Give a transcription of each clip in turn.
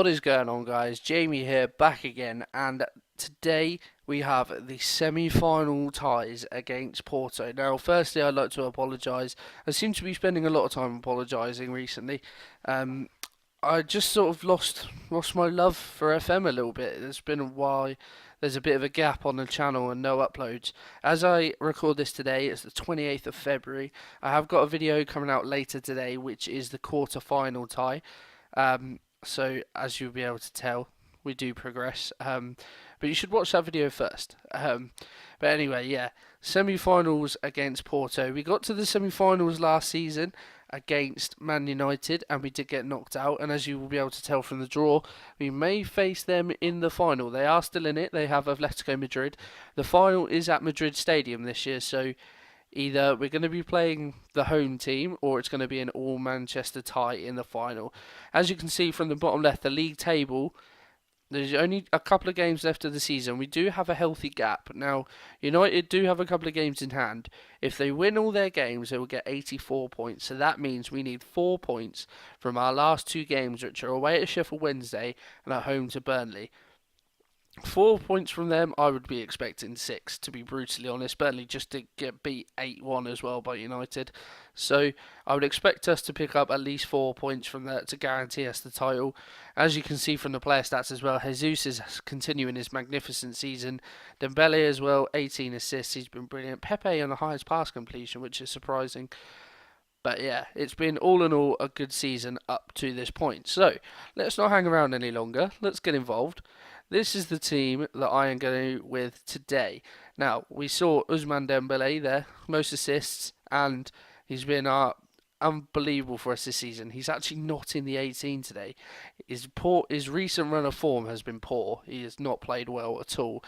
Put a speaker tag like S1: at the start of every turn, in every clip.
S1: What is going on, guys? Jamie here, back again, and today we have the semi-final ties against Porto. Now, firstly, I'd like to apologise. I seem to be spending a lot of time apologising recently. Um, I just sort of lost my love for FM a little bit. It's been a while. There's a bit of a gap on the channel and no uploads. As I record this today, it's the 28th of February. I have got a video coming out later today, which is the quarter-final tie. So as you'll be able to tell, we do progress. But you should watch that video first. But anyway, yeah, semi-finals against Porto. We got to the semi-finals last season against Man United, and we did get knocked out. And as you will be able to tell from the draw, we may face them in the final. They are still in it. They have Atletico Madrid. The final is at Madrid Stadium this year, so either we're going to be playing the home team or it's going to be an all Manchester tie in the final. As you can see from the bottom left, the league table, there's only a couple of games left of the season. We do have a healthy gap. Now, United do have a couple of games in hand. If they win all their games, they will get 84 points. So that means we need 4 points from our last two games, which are away at Sheffield Wednesday and at home to Burnley. 4 points from them, I would be expecting 6, to be brutally honest. Burnley just did get beat 8-1 as well by United. So I would expect us to pick up at least 4 points from that to guarantee us the title. As you can see from the player stats as well, Jesus is continuing his magnificent season. Dembele as well, 18 assists, he's been brilliant. Pepe on the highest pass completion, which is surprising. But yeah, it's been all in all a good season up to this point. So let's not hang around any longer, let's get involved. This is the team that I am going with today. Now, we saw Ousmane Dembele there, most assists, and he's been unbelievable for us this season. He's actually not in the 18 today. His recent run of form has been poor. He has not played well at all.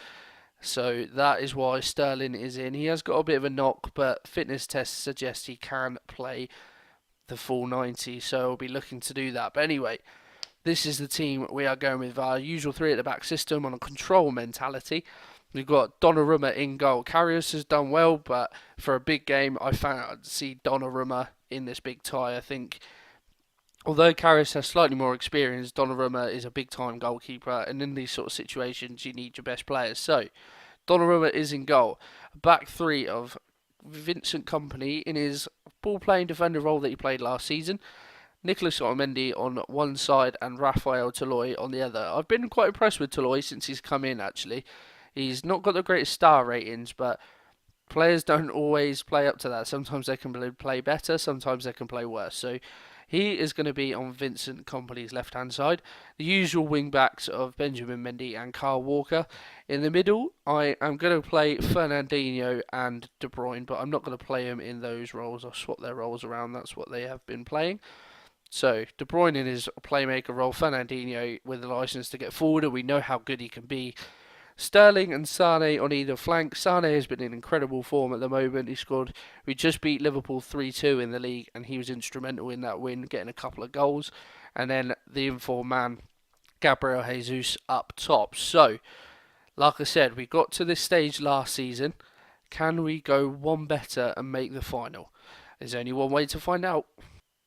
S1: So that is why Sterling is in. He has got a bit of a knock, but fitness tests suggest he can play the full 90, so I'll be looking to do that. But anyway, this is the team we are going with, our usual three at the back system on a control mentality. We've got Donnarumma in goal. Karius has done well, but for a big game, I see Donnarumma in this big tie. I think, although Karius has slightly more experience, Donnarumma is a big-time goalkeeper, and in these sort of situations, you need your best players. So, Donnarumma is in goal. Back three of Vincent Kompany in his ball-playing defender role that he played last season. Nicolas Otamendi on one side and Raphael Toloi on the other. I've been quite impressed with Toloi since he's come in, actually. He's not got the greatest star ratings, but players don't always play up to that. Sometimes they can play better, sometimes they can play worse. So he is going to be on Vincent Kompany's left-hand side. The usual wing-backs of Benjamin Mendy and Kyle Walker. In the middle, I am going to play Fernandinho and De Bruyne, but I'm not going to play them in those roles. I'll swap their roles around. That's what they have been playing. So, De Bruyne in his playmaker role, Fernandinho with the licence to get forward, and we know how good he can be. Sterling and Sane on either flank. Sane has been in incredible form at the moment. We just beat Liverpool 3-2 in the league, and he was instrumental in that win, getting a couple of goals. And then the informed man, Gabriel Jesus, up top. So, like I said, we got to this stage last season. Can we go one better and make the final? There's only one way to find out.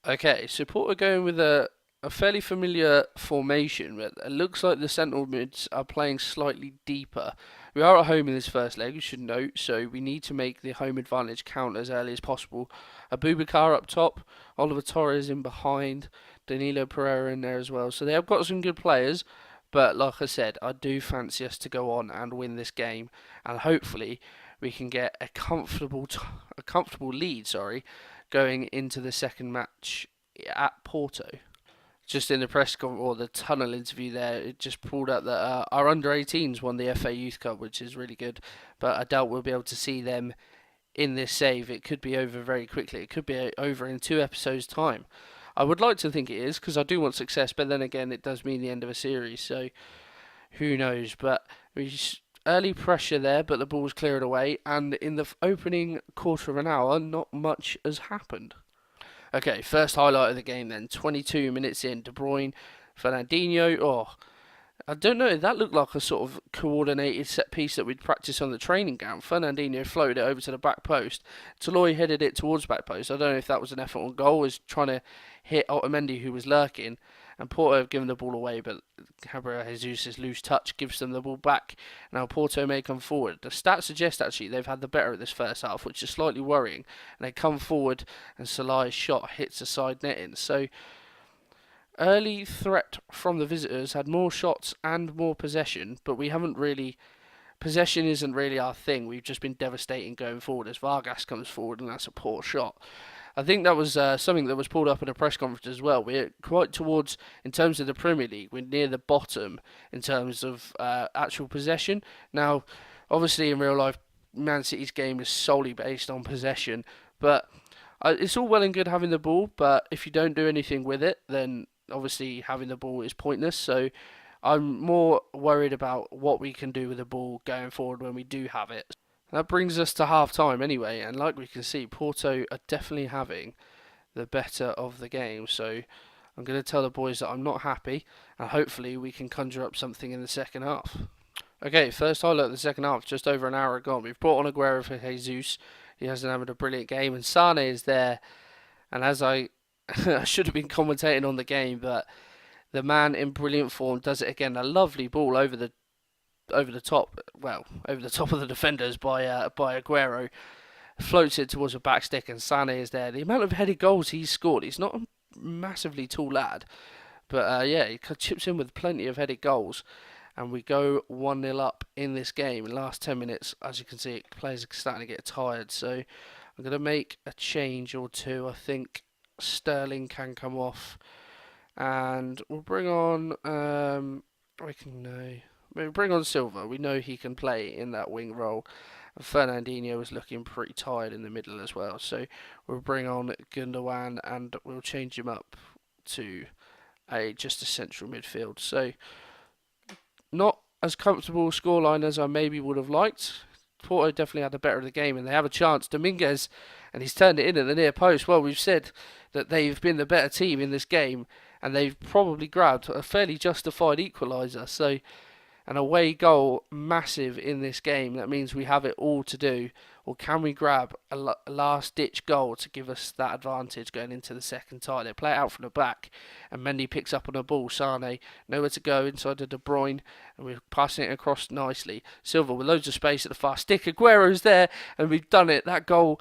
S1: Okay, so Porto are going with a fairly familiar formation, but it looks like the central mids are playing slightly deeper. We are at home in this first leg, you should note, so we need to make the home advantage count as early as possible. Abubakar up top, Oliver Torres in behind, Danilo Pereira in there as well. So they have got some good players, but like I said, I do fancy us to go on and win this game, and hopefully we can get a comfortable lead, going into the second match at Porto. Just in the or the tunnel interview there, it just pulled up that our under-18s won the FA Youth Cup, which is really good. But I doubt we'll be able to see them in this save. It could be over very quickly. It could be over in 2 episodes' time. I would like to think it is, because I do want success, but then again, it does mean the end of a series, so who knows. But early pressure there, but the ball's cleared away, and in the opening quarter of an hour, not much has happened. Okay, first highlight of the game then, 22 minutes in, De Bruyne, Fernandinho, I don't know, that looked like a sort of coordinated set piece that we'd practice on the training ground. Fernandinho floated it over to the back post. Toloi headed it towards back post. I don't know if that was an effort on goal, was trying to hit Otamendi, who was lurking, and Porto have given the ball away, but Gabriel Jesus' loose touch gives them the ball back. Now Porto may come forward. The stats suggest actually they've had the better of this first half, which is slightly worrying. And they come forward, and Salah's shot hits the side netting. So early threat from the visitors, had more shots and more possession, but we haven't really. Possession isn't really our thing. We've just been devastating going forward as Vargas comes forward, and that's a poor shot. I think that was something that was pulled up in a press conference as well. We're quite towards, in terms of the Premier League, we're near the bottom in terms of actual possession. Now, obviously, in real life, Man City's game is solely based on possession, but it's all well and good having the ball, but if you don't do anything with it, then obviously having the ball is pointless. So I'm more worried about what we can do with the ball going forward when we do have it. That brings us to half time anyway, and like we can see, Porto are definitely having the better of the game. So I'm going to tell the boys that I'm not happy, and hopefully we can conjure up something in the second half. Okay, first highlight of the second half, just over an hour gone. We've brought on Aguero for Jesus. He hasn't had a brilliant game, and Sane is there. And as I should have been commentating on the game, but the man in brilliant form does it again. A lovely ball over the top, well, over the top of the defenders by Aguero. Floats it towards the back stick, and Sane is there. The amount of headed goals he's scored, he's not a massively tall lad, but yeah, he chips in with plenty of headed goals. And we go 1-0 up in this game. In the last 10 minutes, as you can see, players are starting to get tired. So I'm going to make a change or two. I think Sterling can come off. And we'll bring on, we'll bring on Silva. We know he can play in that wing role. Fernandinho was looking pretty tired in the middle as well. So we'll bring on Gundogan and we'll change him up to just a central midfield. So not as comfortable a scoreline as I maybe would have liked. Porto definitely had the better of the game, and they have a chance. Dominguez, and he's turned it in at the near post. Well, we've said that they've been the better team in this game, and they've probably grabbed a fairly justified equaliser. So an away goal, massive in this game. That means we have it all to do. Or can we grab a last-ditch goal to give us that advantage going into the second tie? They play it out from the back, and Mendy picks up on a ball. Sane, nowhere to go inside the De Bruyne, and we're passing it across nicely. Silva with loads of space at the far stick. Aguero's there, and we've done it. That goal,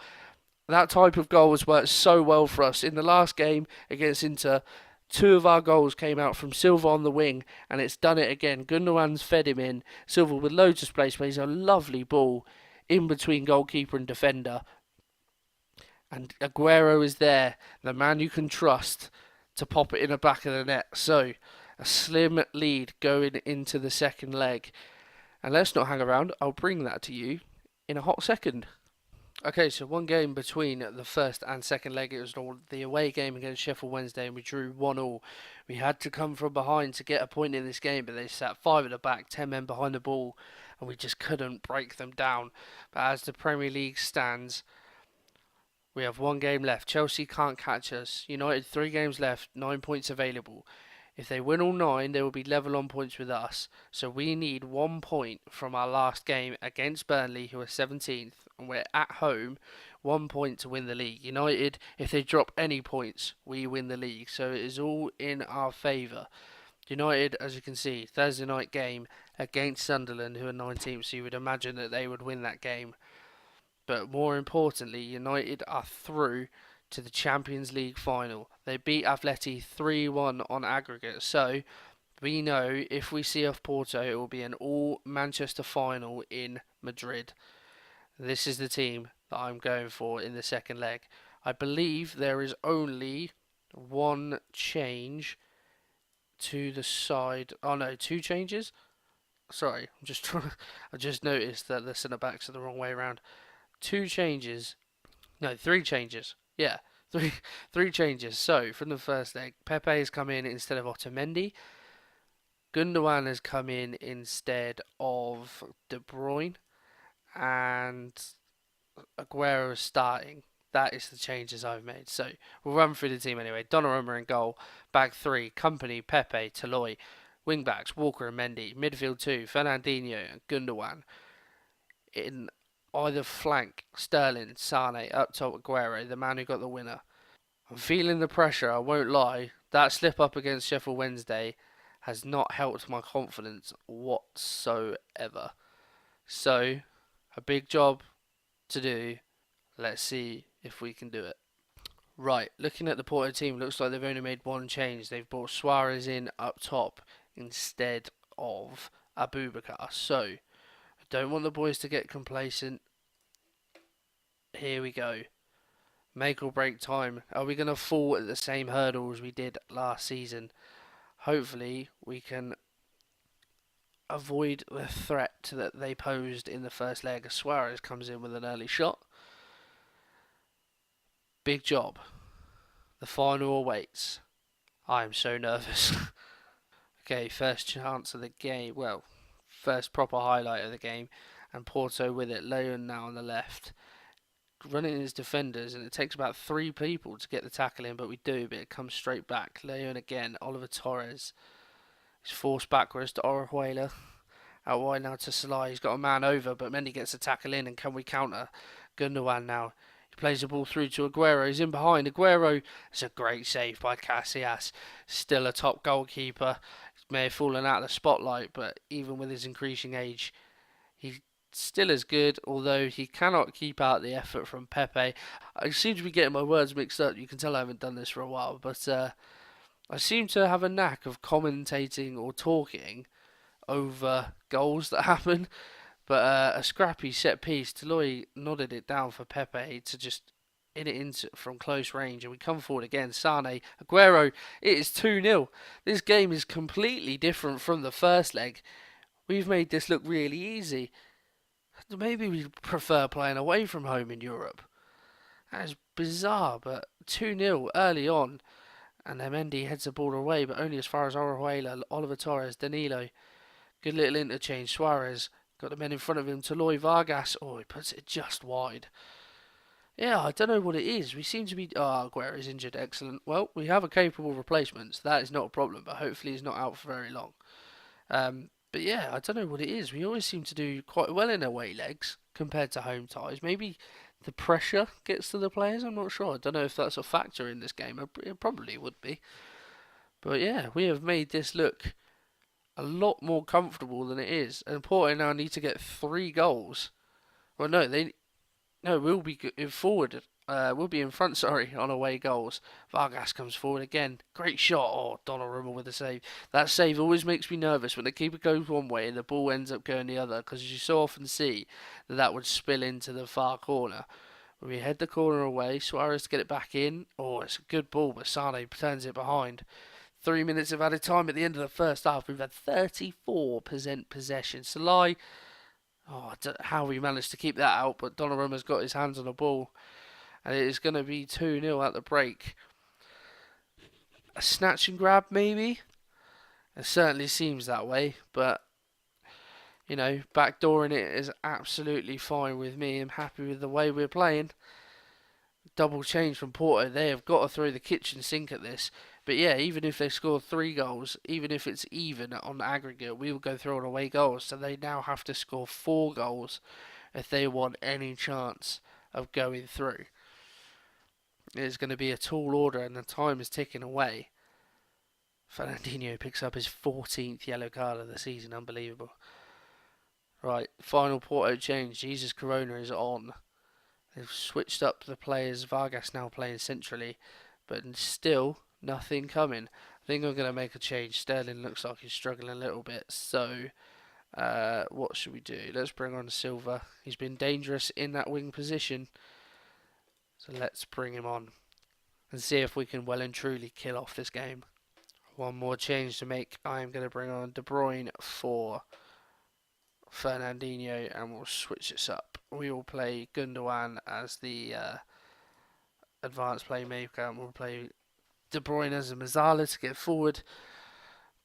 S1: that type of goal has worked so well for us. In the last game against Inter, 2 of our goals came out from Silva on the wing, and it's done it again. Gundogan's fed him in. Silva with loads of space, plays a lovely ball in between goalkeeper and defender. And Aguero is there, the man you can trust to pop it in the back of the net. So, a slim lead going into the second leg. And let's not hang around, I'll bring that to you in a hot second. Okay, so one game between the first and second leg. It was the away game against Sheffield Wednesday, and we drew 1-1. We had to come from behind to get a point in this game, but they sat 5 at the back, 10 men behind the ball, and we just couldn't break them down. But as the Premier League stands, we have one game left. Chelsea can't catch us. United 3 games left, 9 points available. If they win all 9, they will be level on points with us. So we need 1 point from our last game against Burnley, who are 17th, and we're at home. 1 point to win the league. United, if they drop any points, we win the league. So it is all in our favour. United, as you can see, Thursday night game against Sunderland, who are 19th. So you would imagine that they would win that game. But more importantly, United are through to the Champions League final. They beat Atleti 3-1 on aggregate. So we know if we see off Porto, it will be an all Manchester final in Madrid. This is the team that I'm going for in the second leg. I believe there is only one change to the side. Oh no, 2 changes? Sorry, I'm just trying. I just noticed that the centre backs are the wrong way around. 2 changes. No, 3 changes. Yeah, three changes. So, from the first leg, Pepe has come in instead of Otamendi. Gundogan has come in instead of De Bruyne. And Aguero is starting. That is the changes I've made. So, we'll run through the team anyway. Donnarumma in goal. Back 3, Company, Pepe, Toloi. Wing backs, Walker and Mendy. Midfield 2, Fernandinho and Gundogan. In either flank, Sterling, Sane, up top Aguero, the man who got the winner. I'm feeling the pressure, I won't lie. That slip up against Sheffield Wednesday has not helped my confidence whatsoever. So, a big job to do. Let's see if we can do it. Right, looking at the Porto team, looks like they've only made one change. They've brought Suarez in up top instead of Abubakar. So, I don't want the boys to get complacent. Here we go. Make or break time. Are we going to fall at the same hurdle as we did last season? Hopefully, we can avoid the threat that they posed in the first leg. Suarez comes in with an early shot. Big job. The final awaits. I am so nervous. Okay, first chance of the game. Well, first proper highlight of the game. And Porto with it. Leon now on the left. Running his defenders, and it takes about 3 people to get the tackle in, but we do, but it comes straight back. Leon again. Oliver Torres is forced backwards to Orejuela. Out wide now to Salah. He's got a man over, but Mendy gets the tackle in, and can we counter? Gundogan now. He plays the ball through to Aguero. He's in behind. Aguero. It's a great save by Casillas. Still a top goalkeeper. He may have fallen out of the spotlight, but even with his increasing age, he's still as good, although he cannot keep out the effort from Pepe. I seem to be getting my words mixed up. You can tell I haven't done this for a while, but I seem to have a knack of commentating or talking over goals that happen. But a scrappy set piece, Toloi nodded it down for Pepe to just in it into from close range, and we come forward again. Sane, Aguero, it is 2-0. This game is completely different from the first leg. We've made this look really easy. Maybe we prefer playing away from home in Europe. That is bizarre, but 2-0 early on, and then Mendy heads the ball away, but only as far as Orejuela, Oliver Torres, Danilo. Good little interchange. Suarez got the men in front of him. Toloi Vargas. Oh, he puts it just wide. Yeah, I don't know what it is. We seem to be. Oh, Aguero's injured. Excellent. Well, we have a capable replacement. So that is not a problem, but hopefully he's not out for very long. But yeah, I don't know what it is. We always seem to do quite well in away legs compared to home ties. Maybe the pressure gets to the players. I'm not sure. I don't know if that's a factor in this game. It probably would be. But yeah, we have made this look a lot more comfortable than it is. And Porto now need to get 3 goals. Well, we'll be in forward. We'll be in front, sorry, on away goals. Vargas comes forward again. Great shot. Oh, Donnarumma with a save. That save always makes me nervous when the keeper goes one way and the ball ends up going the other, because you so often see that would spill into the far corner. When we head the corner away, Suarez to get it back in. Oh, it's a good ball, but Sane turns it behind. 3 minutes of added time at the end of the first half. We've had 34% possession. Salah, how we managed to keep that out, but Donnarumma's got his hands on the ball. And it is going to be 2-0 at the break. A snatch and grab, maybe? It certainly seems that way, but, backdooring it is absolutely fine with me. I'm happy with the way we're playing. Double change from Porto. They have got to throw the kitchen sink at this. But yeah, even if they score 3 goals, even if it's even on aggregate, we will go through on away goals. So they now have to score 4 goals if they want any chance of going through. It's going to be a tall order, and the time is ticking away. Fernandinho picks up his 14th yellow card of the season. Unbelievable. Right, final Porto change. Jesus Corona is on. They've switched up the players. Vargas now playing centrally, but still nothing coming. I think I'm going to make a change. Sterling looks like he's struggling a little bit. So, what should we do? Let's bring on Silva. He's been dangerous in that wing position. So let's bring him on and see if we can well and truly kill off this game. One more change to make. I'm going to bring on De Bruyne for Fernandinho, and we'll switch this up. We will play Gundogan as the advanced playmaker, and we'll play De Bruyne as a Mazzala to get forward.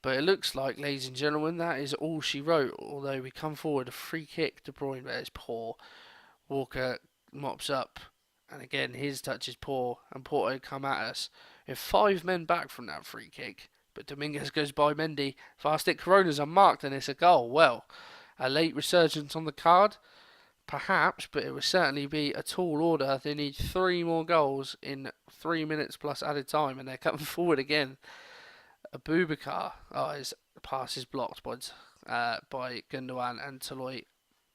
S1: But it looks like, ladies and gentlemen, that is all she wrote. Although we come forward, a free kick, De Bruyne, but it's poor. Walker mops up, and again his touch is poor, and Porto come at us. We have 5 men back from that free kick, but Dominguez goes by Mendy. Fast hit, Corona's unmarked, and it's a goal. Well, a late resurgence on the card, perhaps, but it would certainly be a tall order. They need 3 more goals in 3 minutes plus added time, and they're coming forward again. Abubakar, his pass is blocked by Gundogan, and Toloy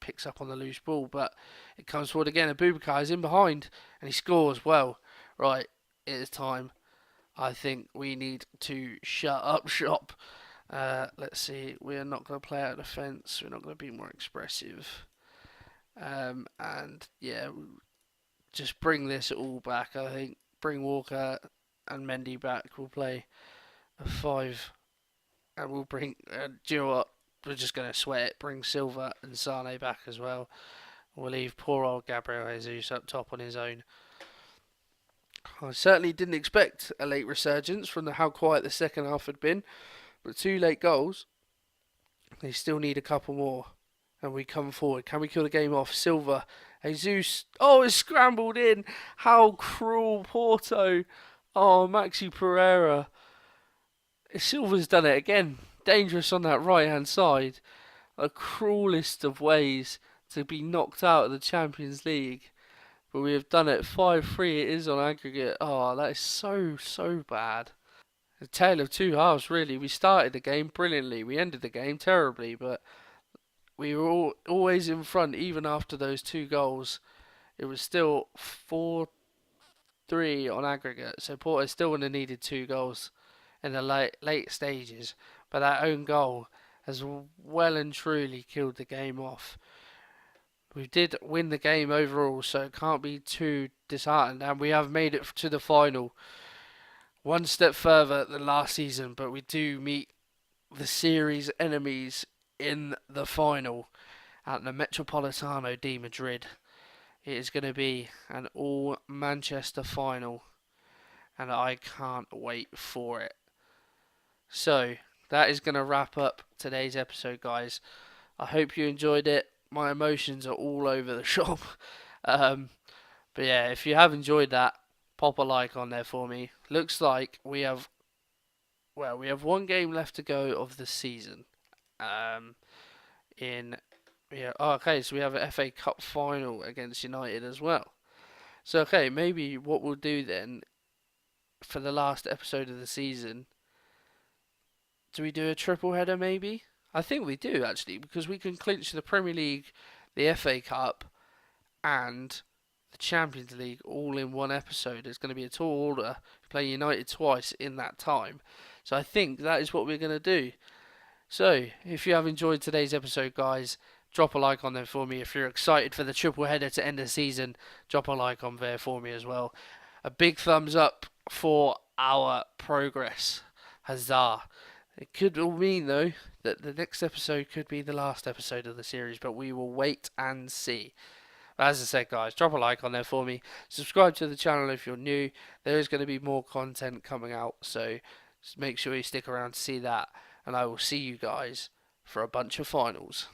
S1: picks up on the loose ball, but it comes forward again. Abubakar is in behind, and he scores. Well, right, it is time. I think we need to shut up shop. Let's see, we are not going to play out defence, we're not going to be more expressive. And yeah, just bring this all back. I think bring Walker and Mendy back. We'll play a 5, and we'll bring. Do you know what? We're just going to sweat it. Bring Silva and Sane back as well. We'll leave poor old Gabriel Jesus up top on his own. I certainly didn't expect a late resurgence from how quiet the second half had been, but 2 late goals. They still need a couple more, and we come forward. Can we kill the game off? Silva, Jesus. Oh, it's scrambled in. How cruel, Porto. Oh, Maxi Pereira. Silva's done it again. Dangerous on that right hand side. The cruelest of ways to be knocked out of the Champions League. But we have done it. 5-3 it is on aggregate. Oh, that is so bad. A tale of two halves, really. We started the game brilliantly. We ended the game terribly, but we were always in front even after those 2 goals. It was still 4-3 on aggregate. So Porto still would have needed 2 goals in the late stages. But that own goal has well and truly killed the game off. We did win the game overall, so it can't be too disheartened. And we have made it to the final. One step further than last season, but we do meet the series enemies in the final at the Metropolitano de Madrid. It is going to be an all Manchester final, and I can't wait for it. So, that is going to wrap up today's episode, guys. I hope you enjoyed it. My emotions are all over the shop. But yeah, if you have enjoyed that, pop a like on there for me. Looks like we have 1 game left to go of the season. Okay, so we have an FA Cup final against United as well. So okay, maybe what we'll do then for the last episode of the season, do we do a triple header maybe? I think we do actually, because we can clinch the Premier League, the FA Cup, and the Champions League all in one episode. It's going to be a tall order. Play United twice in that time. So I think that is what we're going to do. So, if you have enjoyed today's episode, guys, drop a like on there for me. If you're excited for the triple header to end the season, drop a like on there for me as well. A big thumbs up for our progress. Huzzah. It could all mean, though, that the next episode could be the last episode of the series, but we will wait and see. But as I said, guys, drop a like on there for me. Subscribe to the channel if you're new. There is going to be more content coming out, so just make sure you stick around to see that. And I will see you guys for a bunch of finals.